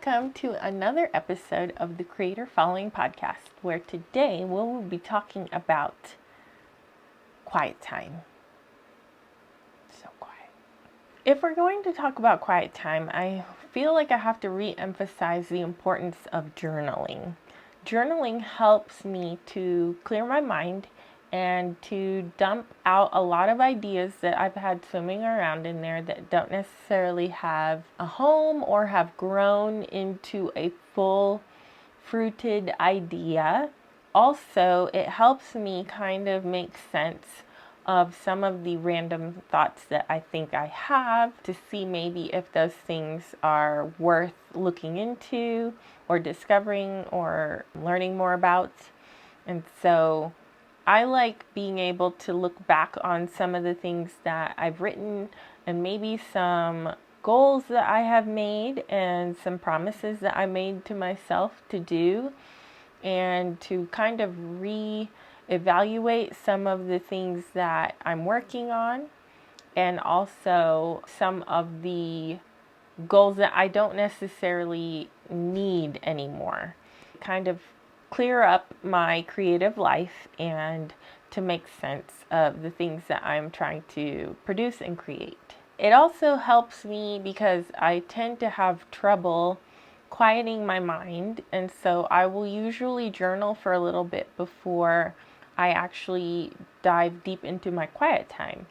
welcome to another episode of the Creator Following Podcast, where today we will be talking about quiet time. So quiet. If we're going to talk about quiet time, I feel like I have to re-emphasize the importance of journaling. Journaling helps me to clear my mind and to dump out a lot of ideas that I've had swimming around in there that don't necessarily have a home or have grown into a full fruited idea. Also, it helps me kind of make sense of some of the random thoughts that I think I have to see maybe if those things are worth looking into or discovering or learning more about. And so I like being able to look back on some of the things that I've written and maybe some goals that I have made and some promises that I made to myself to do, and to kind of reevaluate some of the things that I'm working on, and also some of the goals that I don't necessarily need anymore. Kind of clear up my creative life and to make sense of the things that I'm trying to produce and create. It also helps me because I tend to have trouble quieting my mind, and so I will usually journal for a little bit before I actually dive deep into my quiet time.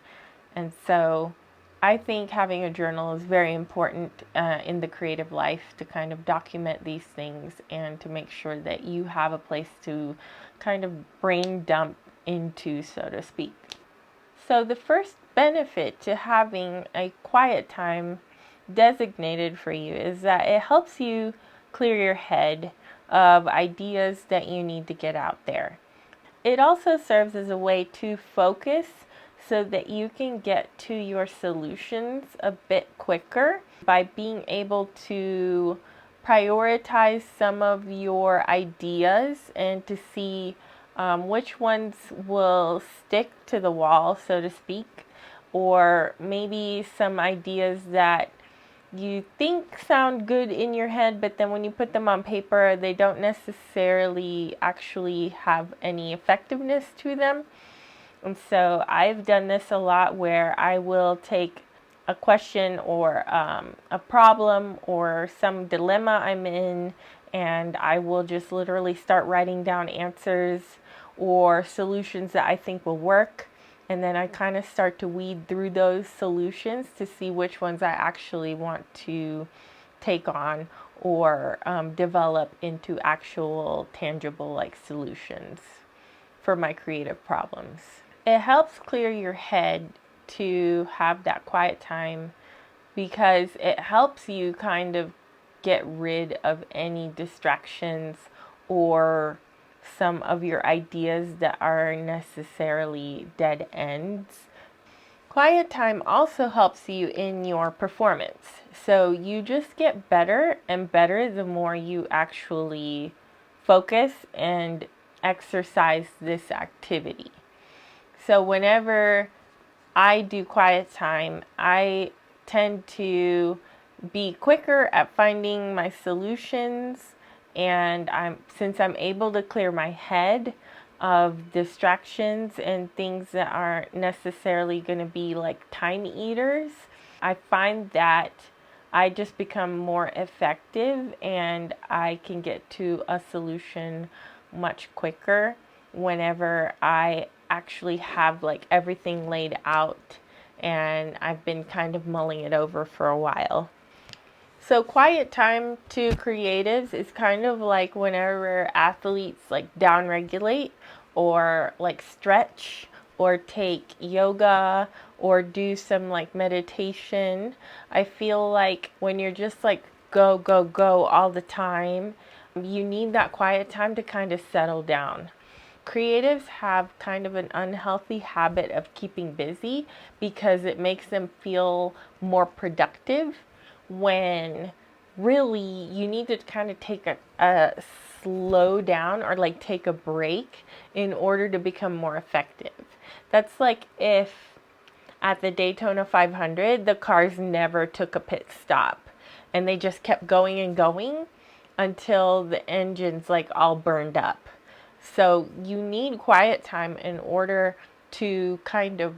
And so I think having a journal is very important in the creative life to kind of document these things and to make sure that you have a place to kind of brain dump into, so to speak. So the first benefit to having a quiet time designated for you is that it helps you clear your head of ideas that you need to get out there. It also serves as a way to focus so that you can get to your solutions a bit quicker by being able to prioritize some of your ideas and to see which ones will stick to the wall, so to speak, or maybe some ideas that you think sound good in your head, but then when you put them on paper, they don't necessarily actually have any effectiveness to them. And so I've done this a lot where I will take a question or a problem or some dilemma I'm in, and I will just literally start writing down answers or solutions that I think will work. And then I kind of start to weed through those solutions to see which ones I actually want to take on or develop into actual tangible solutions for my creative problems. It helps clear your head to have that quiet time because it helps you kind of get rid of any distractions or some of your ideas that are necessarily dead ends. Quiet time also helps you in your performance. So you just get better and better the more you actually focus and exercise this activity. So whenever I do quiet time, I tend to be quicker at finding my solutions, and since I'm able to clear my head of distractions and things that aren't necessarily going to be like time eaters, I find that I just become more effective and I can get to a solution much quicker whenever I actually have everything laid out and I've been kind of mulling it over for a while. So quiet time to creatives is kind of like whenever athletes downregulate or stretch or take yoga or do some meditation. I feel like when you're just go, go, go all the time, you need that quiet time to kind of settle down. Creatives have kind of an unhealthy habit of keeping busy because it makes them feel more productive, when really you need to kind of take a slow down or take a break in order to become more effective. That's like if at the Daytona 500 the cars never took a pit stop and they just kept going and going until the engine's like all burned up. So you need quiet time in order to kind of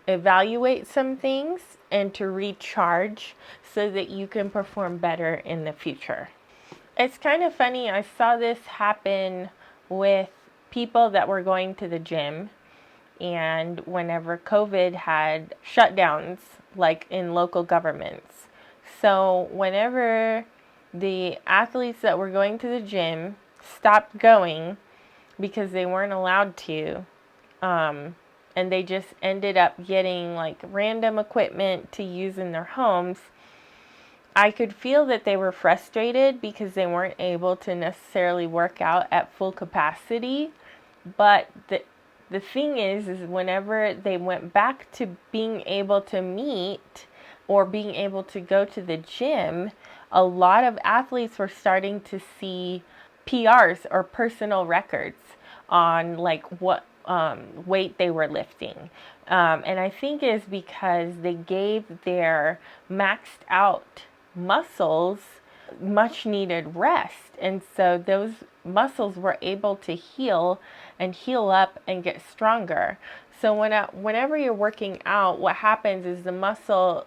evaluate some things and to recharge so that you can perform better in the future. It's kind of funny. I saw this happen with people that were going to the gym, and whenever COVID had shutdowns, like in local governments. So, whenever the athletes that were going to the gym stopped going because they weren't allowed to, and they just ended up getting like random equipment to use in their homes, I could feel that they were frustrated because they weren't able to necessarily work out at full capacity. But the thing is whenever they went back to being able to meet or being able to go to the gym, a lot of athletes were starting to see PRs or personal records on like what weight they were lifting. And I think it's because they gave their maxed out muscles much needed rest, and so those muscles were able to heal and heal up and get stronger. So whenever you're working out, what happens is the muscle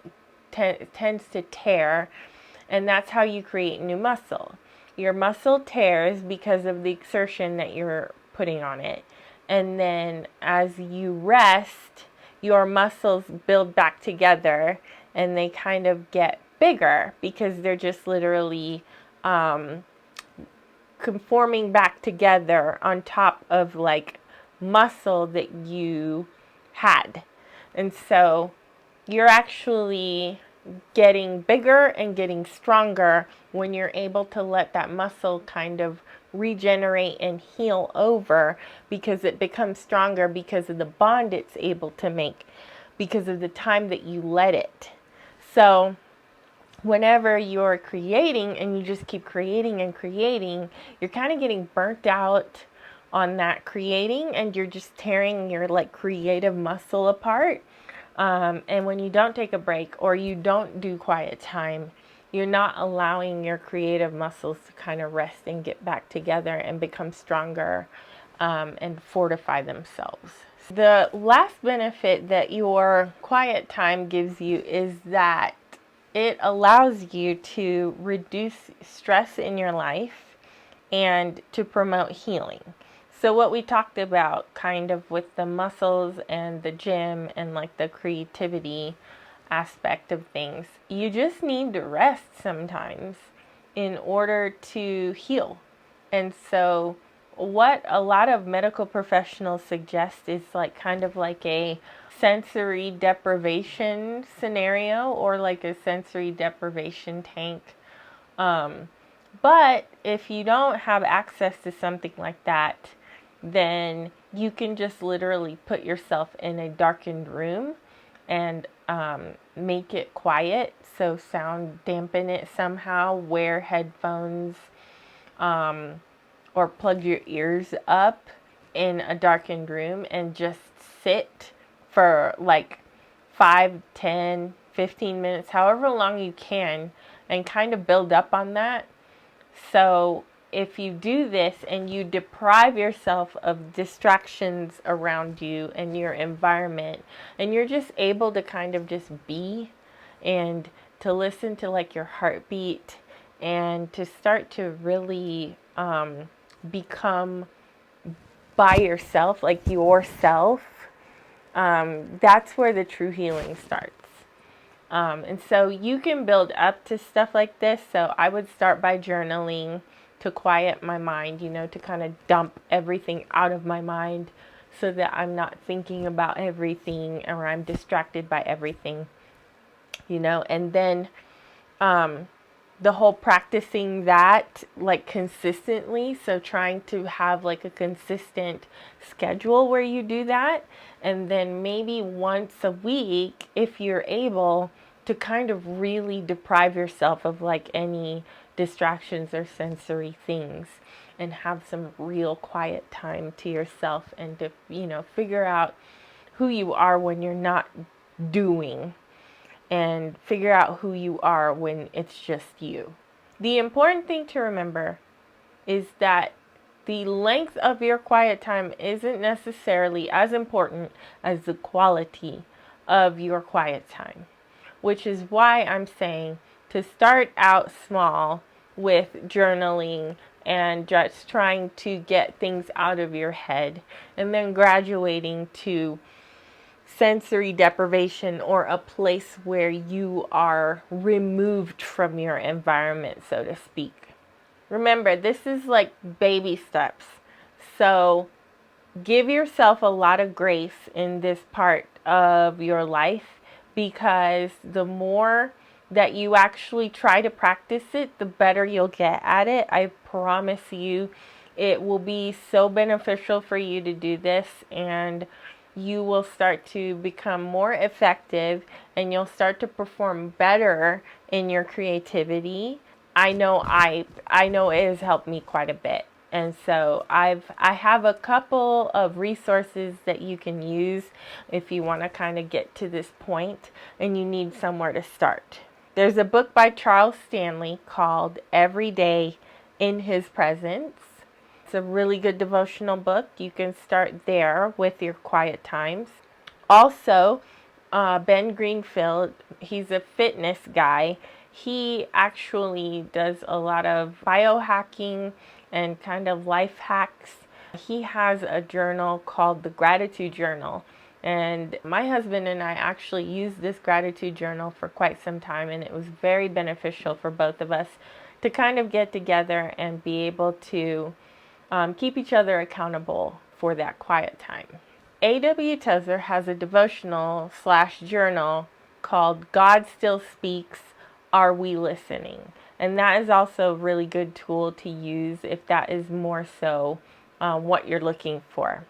tends to tear, and that's how you create new muscle. Your muscle tears because of the exertion that you're putting on it, and then as you rest, your muscles build back together and they kind of get bigger because they're just literally conforming back together on top of like muscle that you had. And so you're actually getting bigger and getting stronger when you're able to let that muscle kind of regenerate and heal over, because it becomes stronger because of the bond it's able to make, because of the time that you let it. So whenever you're creating and you just keep creating and creating, you're kind of getting burnt out on that creating, and you're just tearing your like creative muscle apart. And when you don't take a break or you don't do quiet time, you're not allowing your creative muscles to kind of rest and get back together and become stronger and fortify themselves. The last benefit that your quiet time gives you is that it allows you to reduce stress in your life and to promote healing. So what we talked about kind of with the muscles and the gym and like the creativity aspect of things, you just need to rest sometimes in order to heal. And so what a lot of medical professionals suggest is like kind of like a sensory deprivation scenario, or like a sensory deprivation tank. But if you don't have access to something like that, then you can just literally put yourself in a darkened room and make it quiet. So sound dampen it somehow, wear headphones, or plug your ears up in a darkened room and just sit for like 5, 10, 15 minutes, however long you can, and kind of build up on that. So if you do this and you deprive yourself of distractions around you and your environment, and you're just able to kind of just be and to listen to like your heartbeat and to start to really become by yourself, like yourself, that's where the true healing starts. And so you can build up to stuff like this. So I would start by journaling to quiet my mind, to kind of dump everything out of my mind so that I'm not thinking about everything or I'm distracted by everything, and then the whole practicing that like consistently. So trying to have like a consistent schedule where you do that. And then maybe once a week, if you're able to kind of really deprive yourself of like any distractions or sensory things and have some real quiet time to yourself and to, figure out who you are when you're not doing. and figure out who you are when it's just you. The important thing to remember is that the length of your quiet time isn't necessarily as important as the quality of your quiet time, which is why I'm saying to start out small with journaling and just trying to get things out of your head, and then graduating to sensory deprivation, or a place where you are removed from your environment, so to speak. Remember, this is like baby steps. So give yourself a lot of grace in this part of your life, because the more that you actually try to practice it, the better you'll get at it. I promise you, it will be so beneficial for you to do this, and you will start to become more effective, and you'll start to perform better in your creativity. I know it has helped me quite a bit. And so I have a couple of resources that you can use if you want to kind of get to this point and you need somewhere to start. There's a book by Charles Stanley called Every Day in His Presence. It's a really good devotional book. You can start there with your quiet times. Also, Ben Greenfield, he's a fitness guy. He actually does a lot of biohacking and kind of life hacks. He has a journal called the Gratitude Journal. And my husband and I actually used this gratitude journal for quite some time, and it was very beneficial for both of us to kind of get together and be able to keep each other accountable for that quiet time. A.W. Tozer has a devotional / journal called God Still Speaks, Are We Listening? And that is also a really good tool to use if that is more so what you're looking for.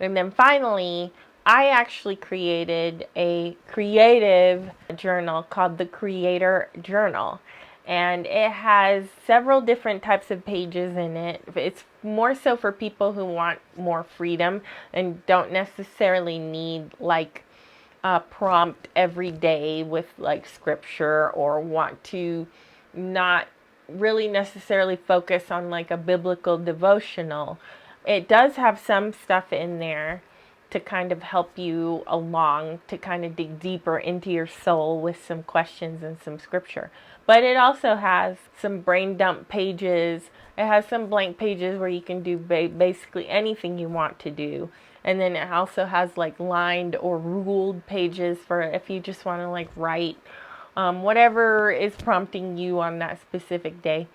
And then finally, I actually created a creative journal called the Creator Journal. And it has several different types of pages in it. It's more so for people who want more freedom and don't necessarily need like a prompt every day with like scripture, or want to not really necessarily focus on like a biblical devotional. It does have some stuff in there to kind of help you along, to kind of dig deeper into your soul with some questions and some scripture. But it also has some brain dump pages. It has some blank pages where you can do basically anything you want to do. And then it also has like lined or ruled pages for if you just want to like write whatever is prompting you on that specific day.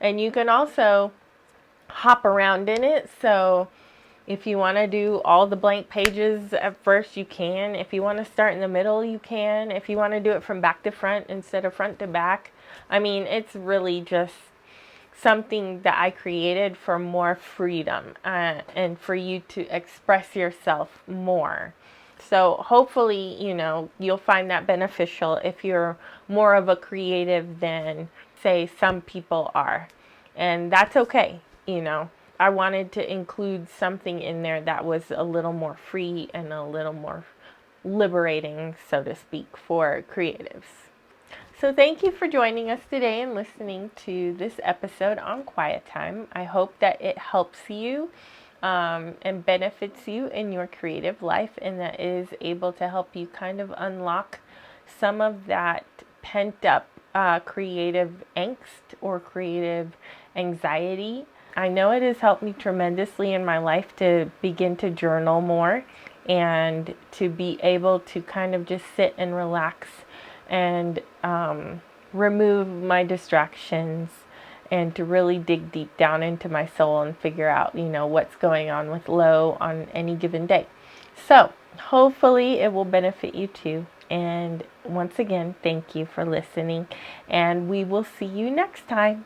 And you can also hop around in it. So if you want to do all the blank pages at first, you can. If you want to start in the middle, you can. If you want to do it from back to front instead of front to back. I mean, it's really just something that I created for more freedom and for you to express yourself more. So hopefully, you'll find that beneficial if you're more of a creative than, say, some people are. And that's okay, I wanted to include something in there that was a little more free and a little more liberating, so to speak, for creatives. So thank you for joining us today and listening to this episode on Quiet Time. I hope that it helps you and benefits you in your creative life, and that is able to help you kind of unlock some of that pent up creative angst or creative anxiety. I know it has helped me tremendously in my life to begin to journal more and to be able to kind of just sit and relax and remove my distractions and to really dig deep down into my soul and figure out, what's going on with Lo on any given day. So hopefully it will benefit you too. And once again, thank you for listening, and we will see you next time.